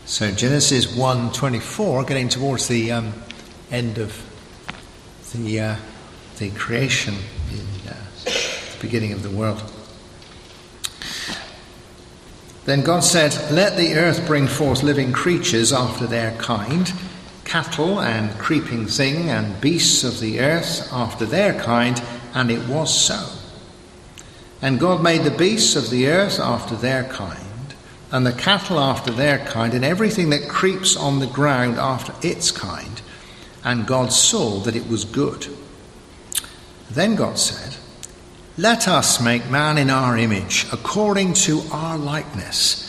So Genesis 1:24, getting towards the end of the creation, in the beginning of the world. Then God said, "Let the earth bring forth living creatures after their kind, cattle and creeping thing and beasts of the earth after their kind," and it was so. And God made the beasts of the earth after their kind, and the cattle after their kind, and everything that creeps on the ground after its kind. And God saw that it was good. Then God said, "Let us make man in our image, according to our likeness,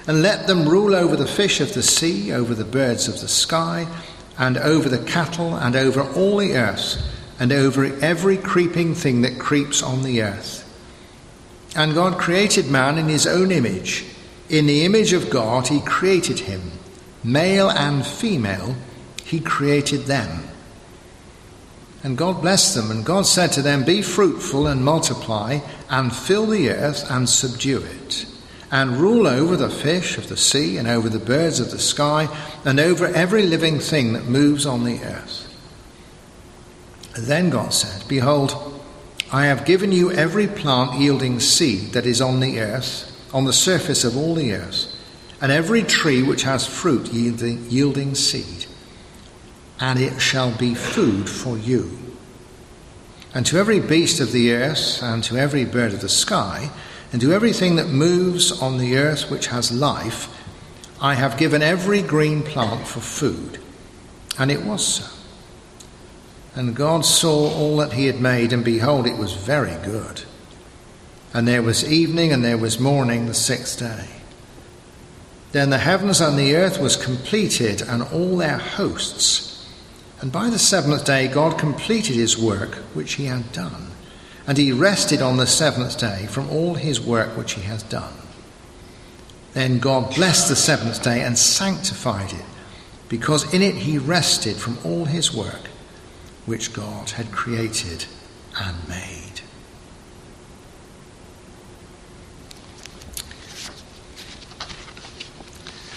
and let them rule over the fish of the sea, over the birds of the sky, and over the cattle, and over all the earth, and over every creeping thing that creeps on the earth." And God created man in his own image. In the image of God he created him. Male and female he created them. And God blessed them, and God said to them, "Be fruitful and multiply, and fill the earth and subdue it, and rule over the fish of the sea, and over the birds of the sky, and over every living thing that moves on the earth." Then God said, "Behold, I have given you every plant yielding seed that is on the earth, on the surface of all the earth, and every tree which has fruit yielding seed, and it shall be food for you. And to every beast of the earth, and to every bird of the sky, and to everything that moves on the earth which has life, I have given every green plant for food." And it was so. And God saw all that he had made, and behold, it was very good. And there was evening, and there was morning, the sixth day. Then the heavens and the earth was completed, and all their hosts. And by the seventh day God completed his work which he had done. And he rested on the seventh day from all his work which he had done. Then God blessed the seventh day and sanctified it, because in it he rested from all his work which God had created and made.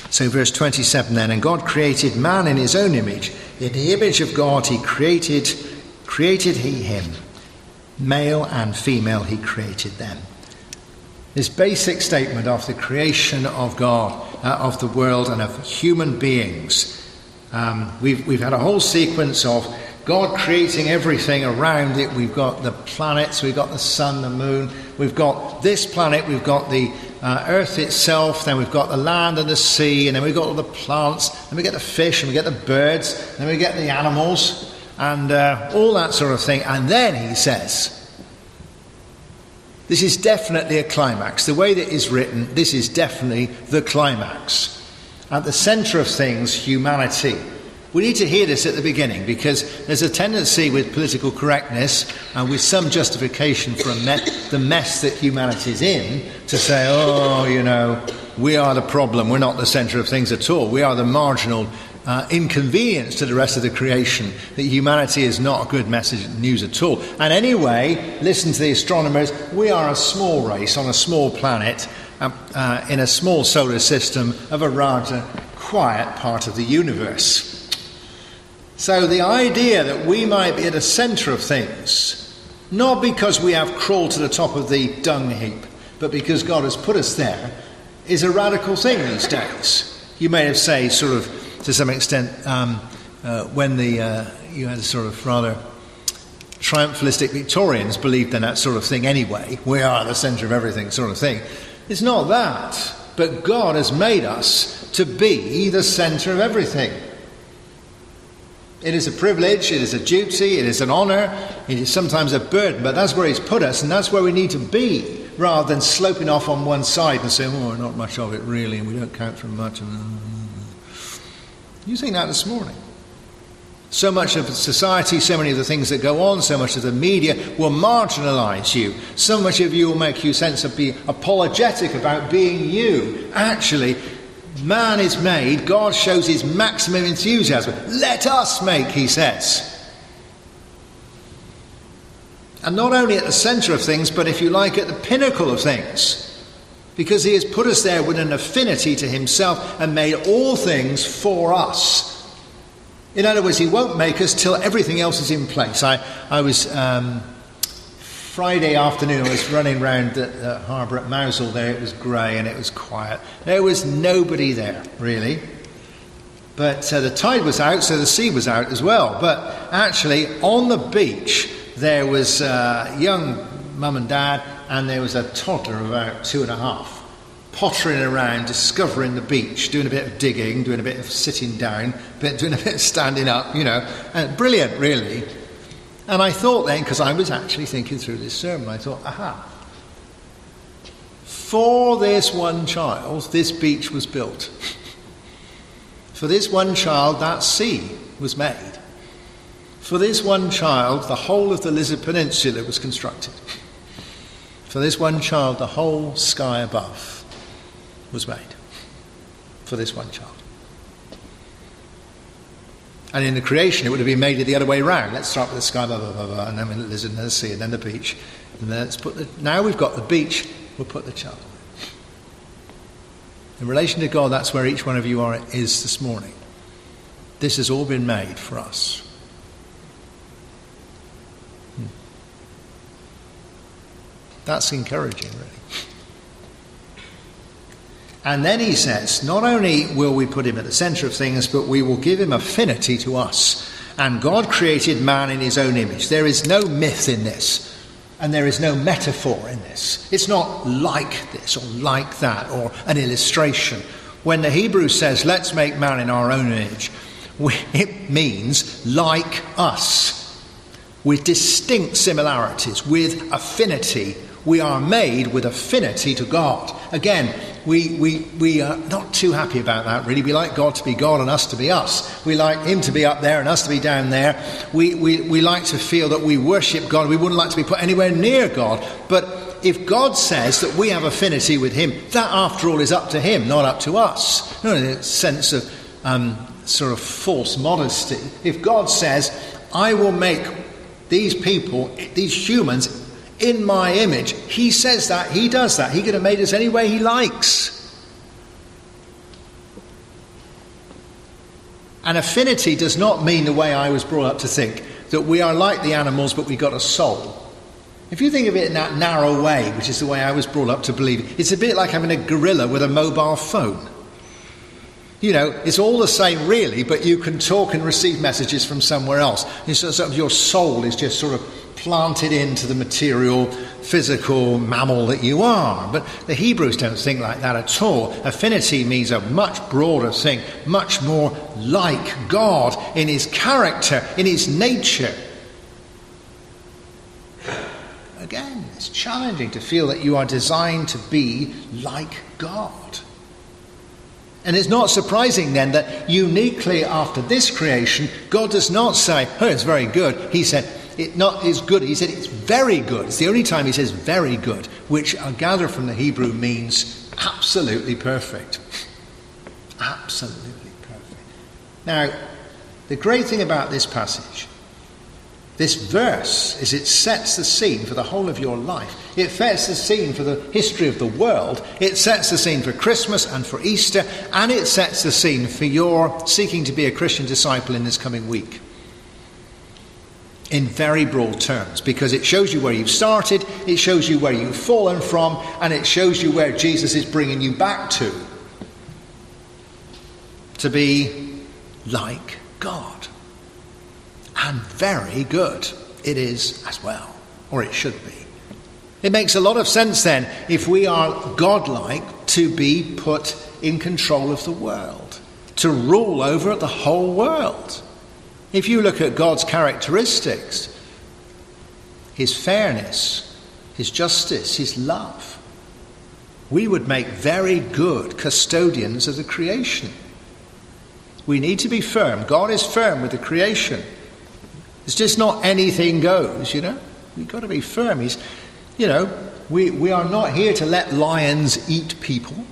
So verse 27 then, "And God created man in his own image. In the image of God he created he him. Male and female he created them." This basic statement of the creation of God, of the world and of human beings. We've had a whole sequence of God creating everything around it. We've got the planets, we've got the sun, the moon, we've got this planet, we've got the earth itself, then we've got the land and the sea, and then we've got all the plants, and we get the fish, and we get the birds, and then we get the animals, and all that sort of thing. And then he says, this is definitely a climax. The way that it's written, this is definitely the climax. At the centre of things, humanity. We need to hear this at the beginning, because there's a tendency with political correctness and with some justification for the mess that humanity's in to say, oh, you know, we are the problem, we're not the centre of things at all. We are the marginal inconvenience to the rest of the creation, that humanity is not a good message news at all. And anyway, listen to the astronomers, we are a small race on a small planet in a small solar system of a rather quiet part of the universe. So the idea that we might be at the centre of things, not because we have crawled to the top of the dung heap, but because God has put us there, is a radical thing these days. You may have said, sort of, to some extent, when you had sort of rather triumphalistic Victorians believed in that sort of thing anyway. We are the centre of everything sort of thing. It's not that, but God has made us to be the centre of everything. It is a privilege, it is a duty, it is an honour, it is sometimes a burden, but that's where he's put us, and that's where we need to be, rather than sloping off on one side and saying, oh, not much of it really, and we don't count for much. You think that this morning. So much of society, so many of the things that go on, so much of the media will marginalise you. So much of you will make you sense of being apologetic about being you. Actually, man is made, God shows his maximum enthusiasm. Let us make, he says. And not only at the centre of things, but if you like, at the pinnacle of things. because he has put us there with an affinity to himself and made all things for us. In other words, he won't make us till everything else is in place. I was Friday afternoon, I was running around the harbour at Mousehole there. It was grey and it was quiet. There was nobody there, really. But the tide was out, so the sea was out as well. But actually, on the beach, there was young mum and dad, and there was a toddler of about 2.5, pottering around, discovering the beach, doing a bit of digging, doing a bit of sitting down, doing a bit of standing up, and brilliant, really. And I thought then, because I was actually thinking through this sermon, I thought, for this one child, this beach was built. For this one child, that sea was made. For this one child, the whole of the Lizard Peninsula was constructed. For this one child, the whole sky above was made. For this one child. And in the creation, it would have been made the other way around. Let's start with the sky, blah, blah, blah, blah, and then the lizard, and then the sea, and then the beach. And then now we've got the beach, we'll put the child on it. In relation to God, that's where each one of you is this morning. This has all been made for us. That's encouraging, really. And then he says, not only will we put him at the centre of things, but we will give him affinity to us. And God created man in his own image. There is no myth in this, and there is no metaphor in this. It's not like this or like that or an illustration. When the Hebrew says, let's make man in our own image, it means like us, with distinct similarities, with affinity. We are made with affinity to God. Again, we are not too happy about that, really. We like God to be God and us to be us. We like him to be up there and us to be down there. We like to feel that we worship God. We wouldn't like to be put anywhere near God. But if God says that we have affinity with him, that after all is up to him, not up to us. No, in a sense of sort of false modesty. If God says, I will make these people, these humans, in my image, he says that, he does that. He could have made us any way he likes. And affinity does not mean the way I was brought up to think, that we are like the animals but we've got a soul. If you think of it in that narrow way, which is the way I was brought up to believe, it's a bit like having a gorilla with a mobile phone. It's all the same really, but you can talk and receive messages from somewhere else. So your soul is just sort of planted into the material, physical mammal that you are. But the Hebrews don't think like that at all. Affinity means a much broader thing, much more like God in his character, in his nature. Again, it's challenging to feel that you are designed to be like God. And it's not surprising then that uniquely after this creation, God does not say, oh, it's very good. He said, it's good. He said, it's very good. It's the only time he says very good, which I gather from the Hebrew means absolutely perfect. Absolutely perfect. Now, the great thing about this passage, this verse, is it sets the scene for the whole of your life. It sets the scene for the history of the world. It sets the scene for Christmas and for Easter. And it sets the scene for your seeking to be a Christian disciple in this coming week. In very broad terms, because it shows you where you've started, it shows you where you've fallen from, and it shows you where Jesus is bringing you back to be like God. And very good it is as well, or it should be. It makes a lot of sense then, if we are godlike, to be put in control of the world, to rule over the whole world. If you look at God's characteristics, his fairness, his justice, his love, we would make very good custodians of the creation. We need to be firm. God is firm with the creation. It's just not anything goes, We've got to be firm. We are not here to let lions eat people.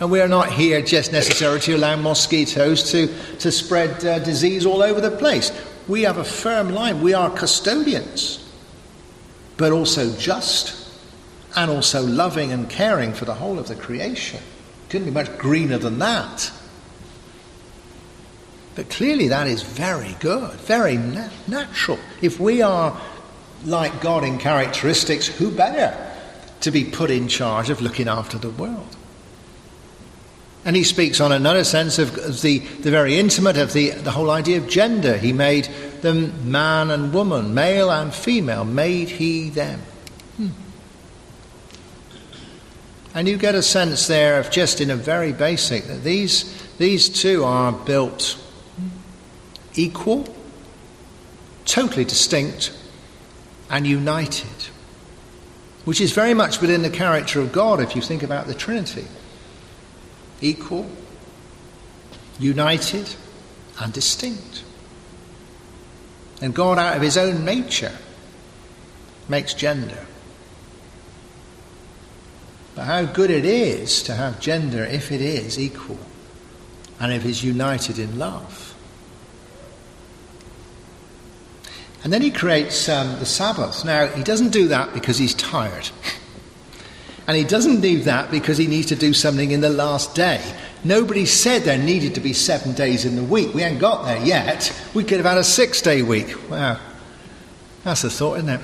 And we are not here just necessarily to allow mosquitoes to spread disease all over the place. We have a firm line. We are custodians, but also just and also loving and caring for the whole of the creation. Couldn't be much greener than that. But clearly that is very good, very natural. If we are like God in characteristics, who better to be put in charge of looking after the world? And he speaks on another sense of the very intimate of the whole idea of gender. He made them man and woman, male and female, made he them. And you get a sense there of just in a very basic that these two are built equal, totally distinct, and united, which is very much within the character of God if you think about the Trinity. Equal, united, and distinct. And God, out of his own nature, makes gender. But how good it is to have gender if it is equal and if it's united in love. And then he creates the Sabbath. Now, he doesn't do that because he's tired. And he doesn't do that because he needs to do something in the last day. Nobody said there needed to be 7 days in the week. We ain't got there yet. We could have had a 6-day week. Wow. That's a thought, isn't it?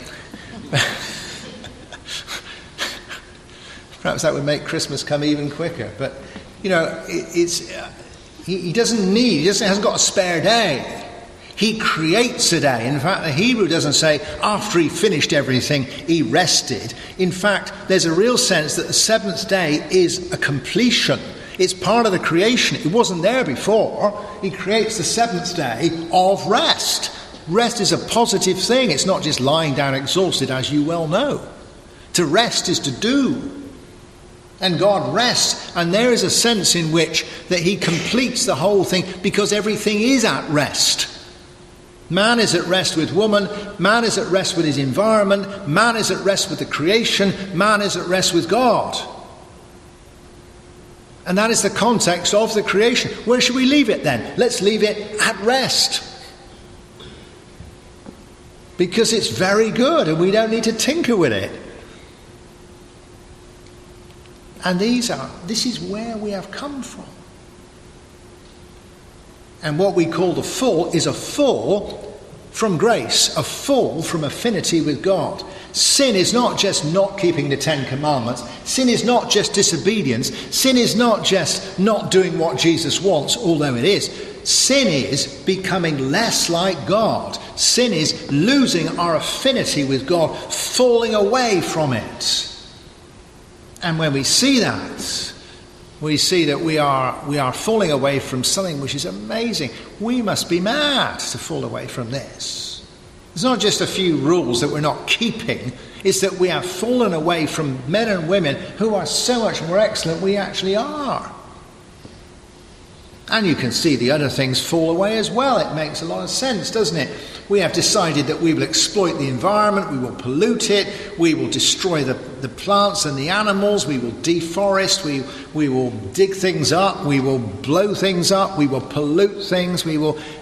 Perhaps that would make Christmas come even quicker. But, he hasn't got a spare day. He creates a day. In fact, the Hebrew doesn't say after he finished everything, he rested. In fact, there's a real sense that the seventh day is a completion. It's part of the creation. It wasn't there before. He creates the seventh day of rest. Rest is a positive thing. It's not just lying down exhausted, as you well know. To rest is to do. And God rests, and there is a sense in which that he completes the whole thing because everything is at rest. Man is at rest with woman, man is at rest with his environment, man is at rest with the creation, man is at rest with God. And that is the context of the creation. Where should we leave it then? Let's leave it at rest. Because it's very good and we don't need to tinker with it. And this is where we have come from. And what we call the fall is a fall from grace, a fall from affinity with God. Sin is not just not keeping the 10 Commandments. Sin is not just disobedience. Sin is not just not doing what Jesus wants, although it is. Sin is becoming less like God. Sin is losing our affinity with God, falling away from it. And when we see that, we see that we are falling away from something which is amazing. We must be mad to fall away from this. It's not just a few rules that we're not keeping. It's that we have fallen away from men and women who are so much more excellent than we actually are. And you can see the other things fall away as well. It makes a lot of sense, doesn't it? We have decided that we will exploit the environment, we will pollute it, we will destroy the plants and the animals, we will deforest, we will dig things up, we will blow things up, we will pollute things,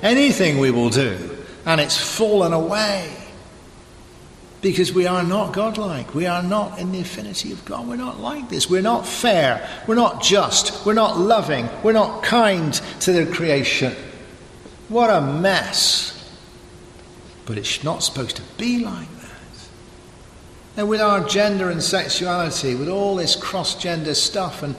anything we will do. And it's fallen away. Because we are not godlike. We are not in the affinity of God. We're not like this. We're not fair. We're not just. We're not loving. We're not kind to the creation. What a mess. But it's not supposed to be like that. And with our gender and sexuality, with all this cross-gender stuff, and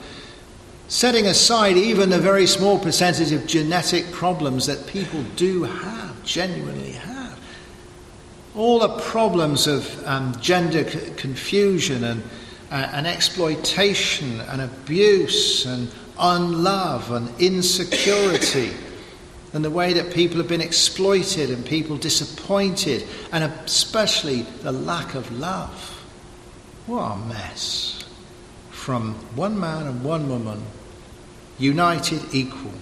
setting aside even the very small percentage of genetic problems that people do have, genuinely have, all the problems of gender confusion and exploitation and abuse and unlove and insecurity and the way that people have been exploited and people disappointed and especially the lack of love. What a mess. From one man and one woman, united, equal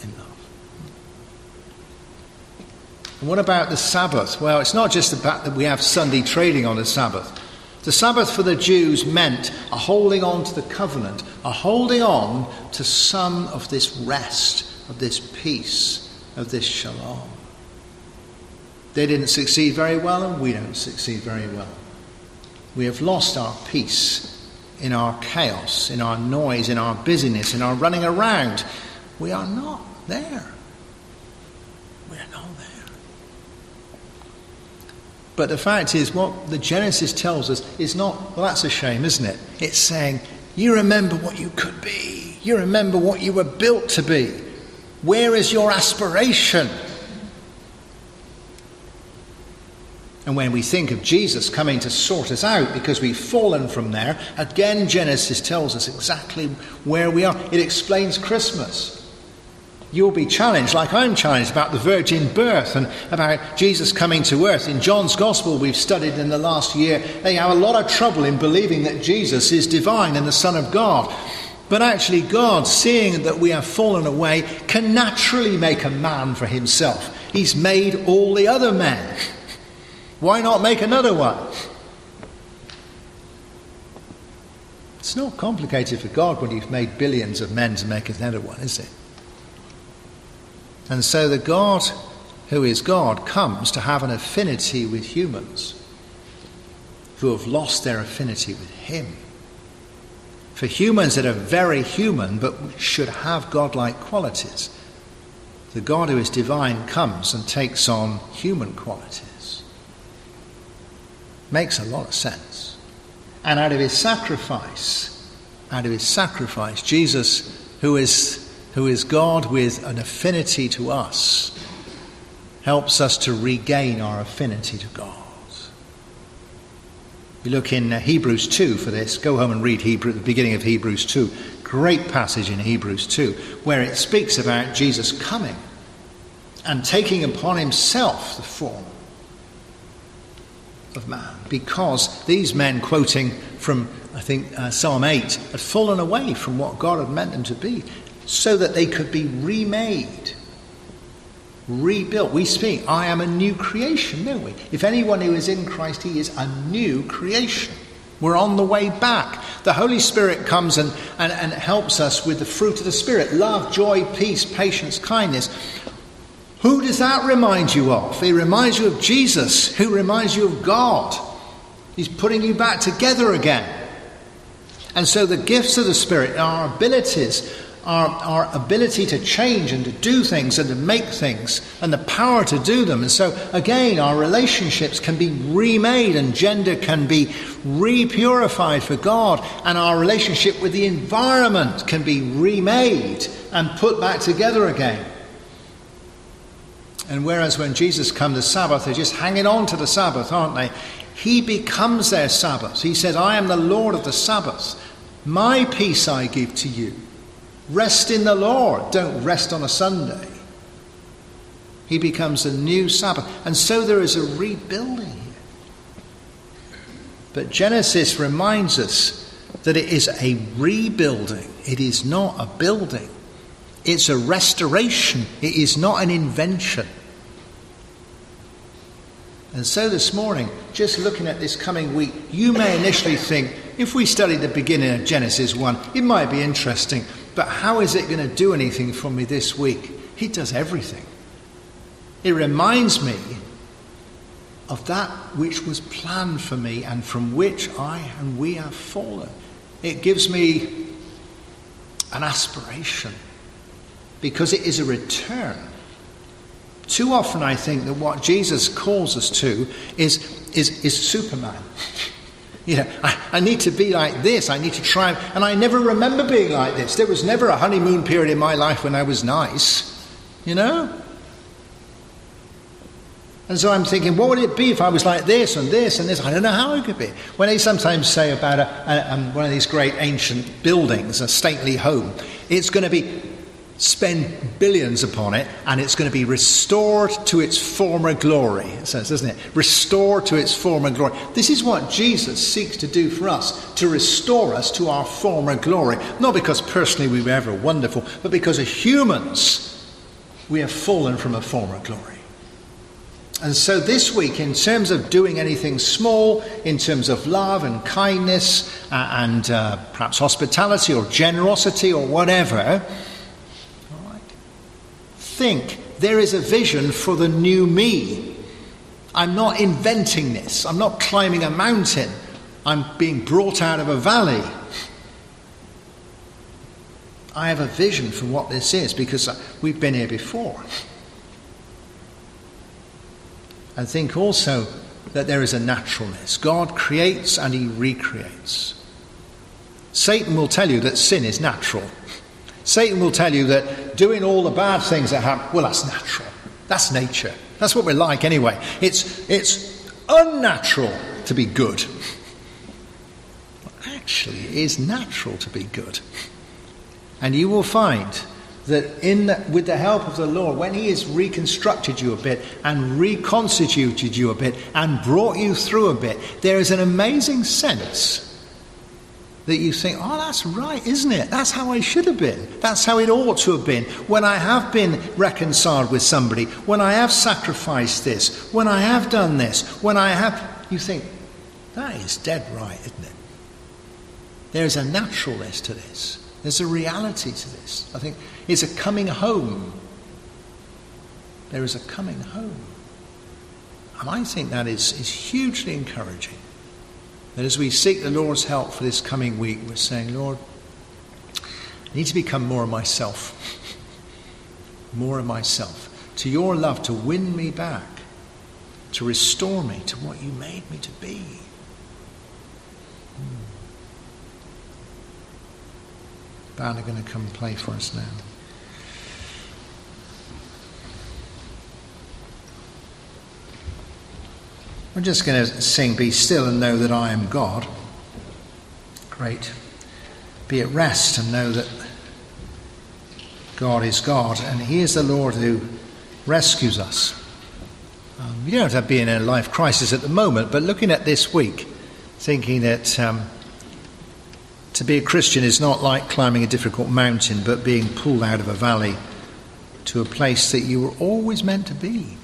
in love. And what about the Sabbath? Well, it's not just the fact that we have Sunday trading on the Sabbath. The Sabbath for the Jews meant a holding on to the covenant, a holding on to some of this rest, of this peace, of this shalom. They didn't succeed very well, and we don't succeed very well. We have lost our peace in our chaos, in our noise, in our busyness, in our running around. We are not there. We're not there. But the fact is, what the Genesis tells us is not, well, that's a shame, isn't it? It's saying, you remember what you could be. You remember what you were built to be. Where is your aspiration? And when we think of Jesus coming to sort us out because we've fallen from there, again Genesis tells us exactly where we are. It explains Christmas. You'll be challenged, like I'm challenged, about the virgin birth and about Jesus coming to earth. In John's Gospel we've studied in the last year, they have a lot of trouble in believing that Jesus is divine and the Son of God. But actually God, seeing that we have fallen away, can naturally make a man for himself. He's made all the other men. Why not make another one? It's not complicated for God when you've made billions of men to make another one, is it? And so the God who is God comes to have an affinity with humans who have lost their affinity with him. For humans that are very human but should have godlike qualities, the God who is divine comes and takes on human qualities. Makes a lot of sense. And out of his sacrifice, Jesus, who is God with an affinity to us, helps us to regain our affinity to God. We look in Hebrews 2 for this. Go home and read the beginning of Hebrews 2. Great passage in Hebrews 2 where it speaks about Jesus coming and taking upon himself the form of man, because these men, quoting from I think Psalm 8, had fallen away from what God had meant them to be, so that they could be remade, rebuilt. We speak, I am a new creation, don't we? If anyone who is in Christ, he is a new creation. We're on the way back. The Holy Spirit comes and helps us with the fruit of the Spirit: love, joy, peace, patience, kindness. Who does that remind you of? It reminds you of Jesus, who reminds you of God. He's putting you back together again. And so the gifts of the Spirit, our abilities, our ability to change and to do things and to make things, and the power to do them. And so again, our relationships can be remade and gender can be repurified for God, and our relationship with the environment can be remade and put back together again. And whereas when Jesus comes to Sabbath, they're just hanging on to the Sabbath, aren't they? He becomes their Sabbath. He says, I am the Lord of the Sabbath. My peace I give to you. Rest in the Lord. Don't rest on a Sunday. He becomes a new Sabbath. And so there is a rebuilding here. But Genesis reminds us that it is a rebuilding. It is not a building. It's a restoration. It is not an invention. And so this morning, just looking at this coming week, you may initially think, if we studied the beginning of Genesis 1, it might be interesting, but how is it going to do anything for me this week? It does everything. It reminds me of that which was planned for me and from which I and we have fallen. It gives me an aspiration, because it is a return. Too often I think that what Jesus calls us to is Superman. I need to be like this. I need to try. And I never remember being like this. There was never a honeymoon period in my life when I was nice. And so I'm thinking, what would it be if I was like this and this and this? I don't know how it could be. When they sometimes say about one of these great ancient buildings, a stately home, it's going to be spend billions upon it, and it's going to be restored to its former glory, it says, doesn't it? Restored to its former glory. This is what Jesus seeks to do for us, to restore us to our former glory. Not because personally we were ever wonderful, but because as humans, we have fallen from a former glory. And so this week, in terms of doing anything small, in terms of love and kindness and perhaps hospitality or generosity or whatever, think there is a vision for the new me. I'm not inventing this. I'm not climbing a mountain. I'm being brought out of a valley. I have a vision for what this is because we've been here before. And think also that there is a naturalness. God creates and he recreates. Satan will tell you that sin is natural. Satan will tell you that doing all the bad things that happen, well, that's natural. That's nature. That's what we're like anyway. It's unnatural to be good. Well, actually, it is natural to be good. And you will find that with the help of the Lord, when he has reconstructed you a bit and reconstituted you a bit and brought you through a bit, there is an amazing sense that you think, oh, that's right, isn't it? That's how I should have been. That's how it ought to have been. When I have been reconciled with somebody, when I have sacrificed this, when I have done this, you think, that is dead right, isn't it? There's a naturalness to this. There's a reality to this. I think it's a coming home. There is a coming home. And I think that is hugely encouraging. That as we seek the Lord's help for this coming week, we're saying, Lord, I need to become more of myself. More of myself. To your love, to win me back. To restore me to what you made me to be. Band are going to come and play for us now. We're just going to sing Be Still and Know That I Am God. Great. Be at rest and know that God is God and he is the Lord who rescues us. You don't have to be in a life crisis at the moment, but looking at this week, thinking that to be a Christian is not like climbing a difficult mountain, but being pulled out of a valley to a place that you were always meant to be.